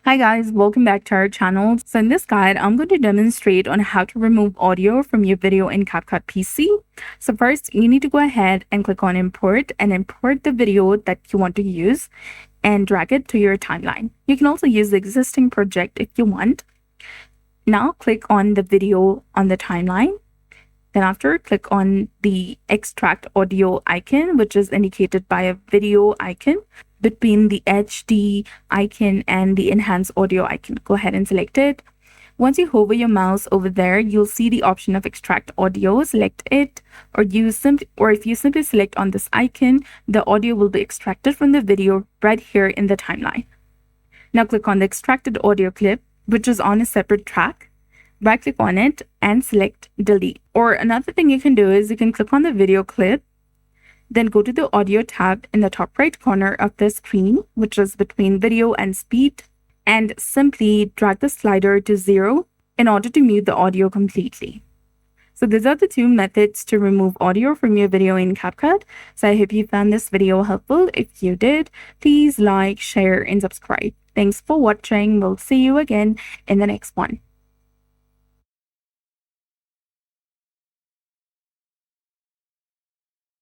Hi guys, welcome back to our channel. So in this guide, I'm going to demonstrate on how to remove audio from your video in CapCut PC. So first, you need to go ahead and click on import and import the video that you want to use and drag it to your timeline. You can also use the existing project if you want. Now click on the video on the timeline. Then after, click on the extract audio icon, which is indicated by a video icon between the HD icon and the enhance audio icon. Go ahead and select it. Once you hover your mouse over there, you'll see the option of extract audio. Select it, or if you simply select on this icon, the audio will be extracted from the video right here in the timeline. Now click on the extracted audio clip, which is on a separate track. Right click on it and select delete. Or another thing you can do is you can click on the video clip, then go to the audio tab in the top right corner of the screen, which is between video and speed, and simply drag the slider to 0 in order to mute the audio completely. So these are the two methods to remove audio from your video in CapCut. So I hope you found this video helpful. If you did, please like, share, and subscribe. Thanks for watching. We'll see you again in the next one.